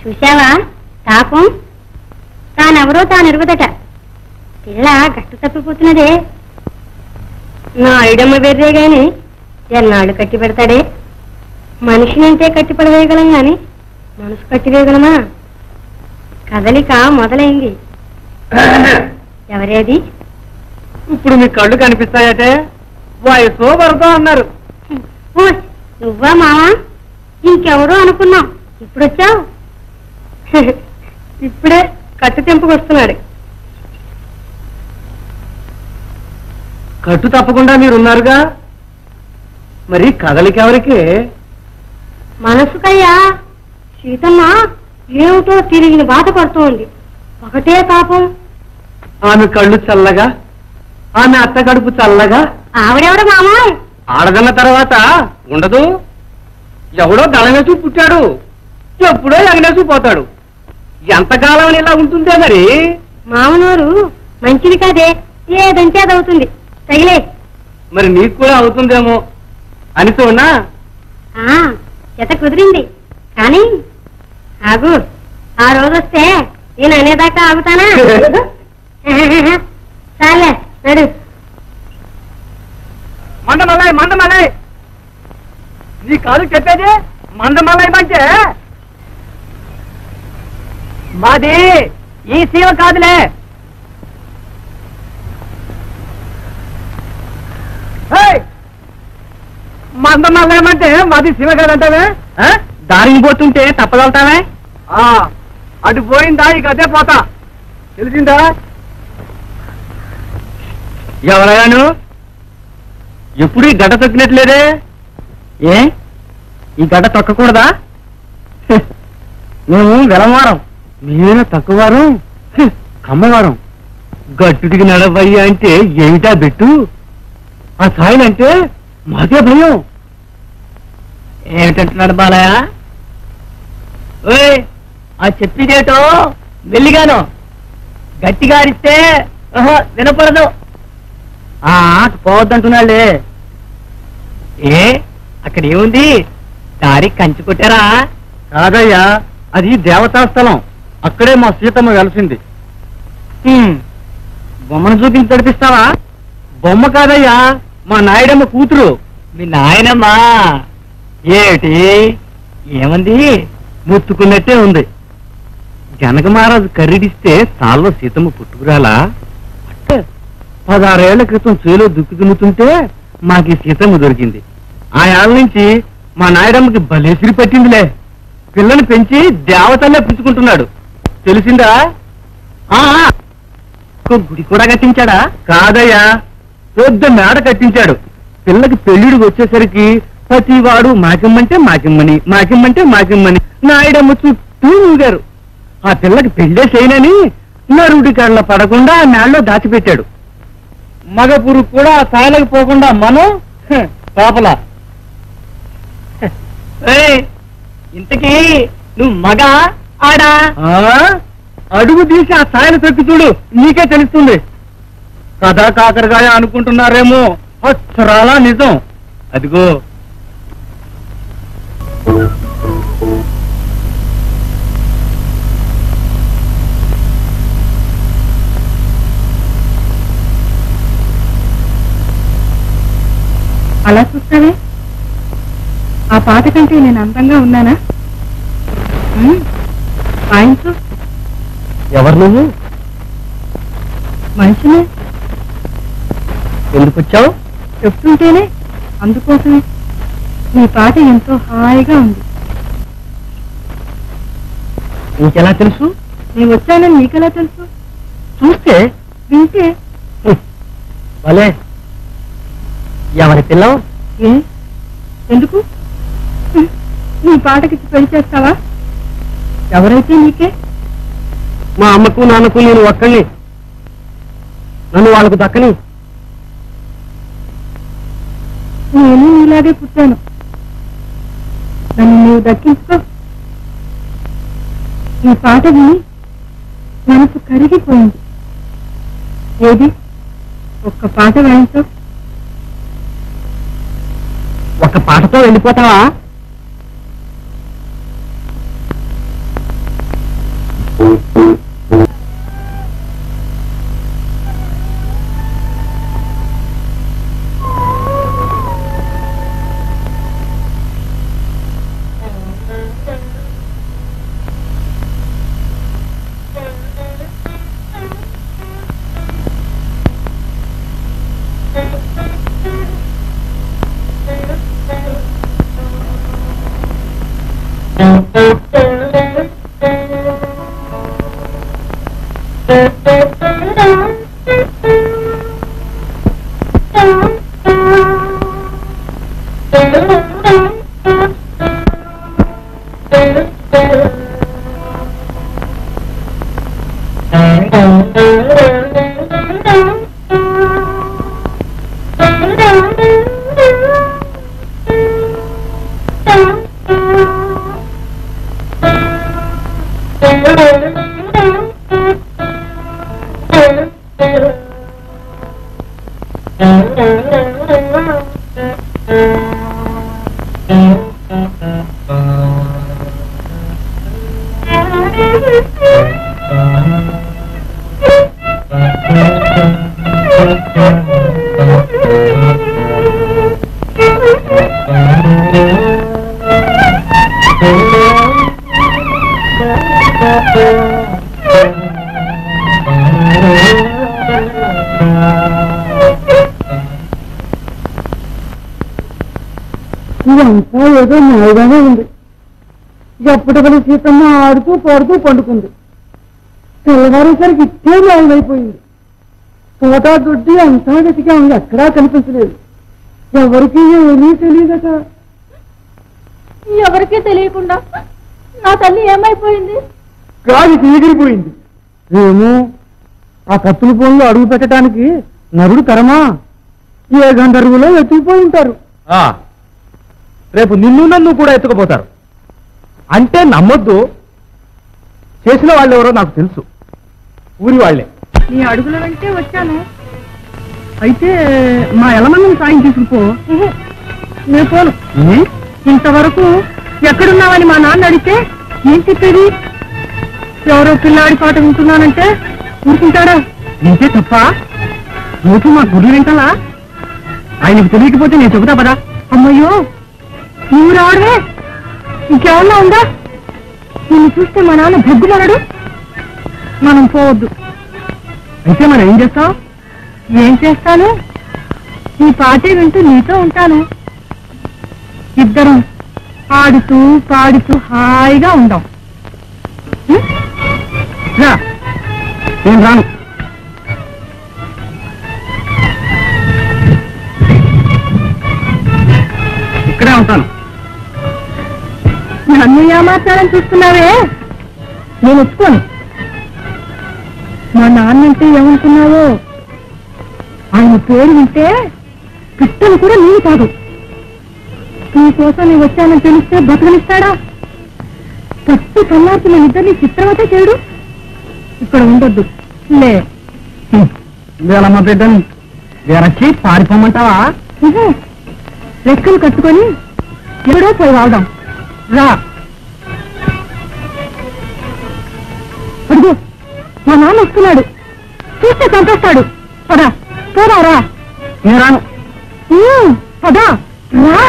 చూశావా తాపం? తానెవరో తానెరుగుదట. పిల్ల గట్టు తప్పిపోతున్నదే. నా ఐడమ్మ బెర్రే గాని ఎన్నాళ్ళు కట్టి పెడతాడే. మనిషినంటే కట్టిపడవేయగలం గాని మనసు కట్టివేయగలమా? కదలిక మొదలైంది. ఎవరేది? ఇప్పుడు మీ కళ్ళు కనిపిస్తాయటే. వయసు వరదో అన్నారు. నువ్వా మావా? ఇంకెవరో అనుకున్నాం. ఇప్పుడొచ్చావు. ఇప్పుడే కట్టు తెంపుకొస్తున్నాడు. కట్టు తప్పకుండా మీరున్నారుగా, మరి కదలికెవరికి? మనసుకయ్యా. సీతమ్మ ఏమిటో తిరిగిన బాధపడుతోంది. ఒకటే తాపం. ఆమె కళ్ళు చల్లగా, ఆమె అత్త కడుపు చల్లగా. ఆవిడెవడ మామా? ఆడదన్న తర్వాత ఉండదు. ఎవడో గళమేసు పుట్టాడు, ఎప్పుడో ఎగనేసు పోతాడు. ఎంతకాలం ఇలా ఉంటుందే మరి. మామనూరు మంచిది కాదే. ఏదంటే అది అవుతుంది. తగిలే. మరి నీకు కూడా అవుతుందేమో అని చూడనా? జత కుదిరింది. కానీ ఆగు, ఆ రోజు వస్తే నేను అనేదాకా ఆగుతానా? చాలే నడు. మందమలై మందమలై, నీ కాదు చెప్పేది. మందమలై మంటే మాది ఈ సీమ కాదులే. మందమల్లేమంటే మాది సీమ కాదంటావే? దారిని పోతుంటే తప్పగలుగుతావే? అటు పోయిందా ఇక అదే పోతా. తెలిసిందా? ఎవరయ్యాను? ఎప్పుడు ఈ గడ్డ తొక్కినట్లేదే. ఏ ఈ గడ్డ తొక్కకూడదా? మేము వెలవారం, మీరేనా తక్కువవారం, కమ్మవారం. గట్టుడికి నడవయ్యా అంటే ఏమిటా బెట్టు? ఆ సాయిలంటే మాకే భయం. ఏమిటంటున్నాడు బాలయ్య? ఓయ్, ఆ చెప్పిదేటో వెళ్ళిగాను. గట్టిగా అరిస్తే వినపడదు. పోవద్దంటున్నాళ్లే. ఏ అక్కడ ఏముంది? దారి కంచి కొట్టారా? కాదయ్యా, అది దేవతా స్థలం. అక్కడే మా సీతమ్మ వెలసింది. బొమ్మను చూపించి నడిపిస్తావా? బొమ్మ కాదయ్యా, మా నాయుడమ్మ కూతురు. మీ నాయనమ్మా? ఏమిటి ఏమంది? ముత్తుకున్నట్టే ఉంది. జనక మహారాజు కర్రీడిస్తే తాళ్ళలో సీతమ్మ పుట్టుకురాలా? 16 ఏళ్ల క్రితం చేలో దుక్కి దున్నుతుంటే మాకు ఈ సీతమ్మ దొరికింది. ఆ ఏళ్ళ నుంచి మా నాయుడమ్మకి బలేసిరి పట్టిందిలే. పిల్లని పెంచి దేవతల్లే పుచ్చుకుంటున్నాడు. తెలిసిందా? గుడి కూడా కట్టించాడా? కాదయ్యా, పెద్ద మేడ కట్టించాడు. పిల్లకి పెళ్లిడికి వచ్చేసరికి ప్రతివాడు మాకిమ్మంటే మాకిమ్మని, మాకిమ్మంటే మాకిమ్మని నాయుడమ్మ చుట్టూ ఊగారు. ఆ పిల్లకి పెళ్ళే చేయనని నరుడి కళ్ళ పడకుండా ఆ మేడలో దాచిపెట్టాడు. మగ పురుగు కూడా ఆ సాయలకు పోకుండా మనం పాపలా. ఇంతకీ నువ్వు మగ ఆడా? అడుగు తీసి ఆ సాయలు తొక్కి చూడు, నీకే తెలుస్తుంది. కథా కాకరకాయ అనుకుంటున్నారేమో, అక్షరాలా నిజం. అదిగో అలా చూస్తావే? ఆ పాట కంటే నేను అందంగా ఉన్నానా? వాయించు. ఎవరు నువ్వు? మనిషినే. ఎందుకు వచ్చావు? చెప్తుంటేనే. అందుకోసమే. నీ పాట ఎంతో హాయిగా ఉంది. నీకెలా తెలుసు? నేను వచ్చానని నీకెలా తెలుసు? చూస్తే, వింటే. భలే. ఎవరి పిల్లవు? ఏ ఎందుకు? నీ పాటకి పెళ్లి చేస్తావా? ఎవరైతే నీకే. మా అమ్మకు నాన్నకు నేను ఒక్కడిని. నన్ను వాళ్ళకు దక్కని. నేను నీలాగే పుట్టాను. నన్ను నీవు దక్కించుకో. నీ పాట విని మనసు కరిగిపోయింది. ఏది ఒక్క పాట వాయించు. ఒక పాటతో వెళ్ళిపోతావా? ఇదంతా ఏదో న్యాయంగానే ఉంది. ఎప్పటికీ సీతమ్మ ఆడుతూ పాడుతూ పండుకుంది. తెల్లవారేసరికి ఇట్టే న్యాయమైపోయింది. తోట దొడ్డి అంతా వెతికాము, ఎక్కడా కనిపించలేదు. ఎవరికి ఏమీ తెలియదట. ఎవరికీ తెలియకుండా నా తల్లి ఏమైపోయింది? గాలి ఎగిరిపోయింది. ఏమో ఆ కత్తుల పొలంలో అడుగు పెట్టడానికి నరుడు కరమా? ఏ గంధర్వులో ఎత్తుకుపోయి ఉంటారు. రేపు నిన్ను నన్ను కూడా ఎత్తుకుపోతారు. అంటే నమ్మొద్దు. చేసిన వాళ్ళెవరో నాకు తెలుసు. ఊరి వాళ్లే. నీ అడుగుల వెంటే వచ్చాను. అయితే మా ఎలమన్నని సాయం తీసుకుపో. నేను పోను. ఇంతవరకు ఎక్కడున్నావని మా నాన్న అడిగితే ఏం చెప్పేది? ఎవరో పిల్లాడి పాట వింటున్నానంటే ఊరుకుంటాడా? ఇంకే తప్ప నువ్వు మా గుడ్లు వింటాలా? ఆయనకు తెలియకపోతే నేను చెబుతా పదా. అమ్మయ్యో, నువ్వు రావడమే ఇంకేమన్నా ఉందా? నిన్ను చూస్తే మా నాన్న భగ్గుమనడు. మనం పోవద్దు. అయితే మనం ఏం చేస్తావు? ఏం చేస్తాను? నీ పాటే వింటూ నీతో ఉంటాను. ఇద్దరం ఆడుతూ పాడుతూ హాయిగా ఉందాం. నేను రాను. ఇక్కడే ఉంటాను. నన్ను ఏమాత్రాలని చూస్తున్నావే? నేను ఒప్పుకోను. మా నాన్నంటే ఏమనుకున్నావో? ఆయన పేరు వింటే పిట్టలు కూడా నీవు కాదు. నీకోసం నేను వచ్చానని తెలిస్తే బతకనిస్తాడా? పట్టి కల్లార్చిన ఇద్దరిని చిత్రవత చేయడు. ఇక్కడ ఉండొద్దు. లే వేలమ్మ బిడ్డని వేరొచ్చి పారిపోమంటావా? రెక్కలు కట్టుకొని ఎవడో పోయి వాడదాం. రా. అడుగు, మా నాన్న వస్తున్నాడు. చూస్తే చంపేస్తాడు. పదా పోదా. రా. నేను రాను. పదా రా.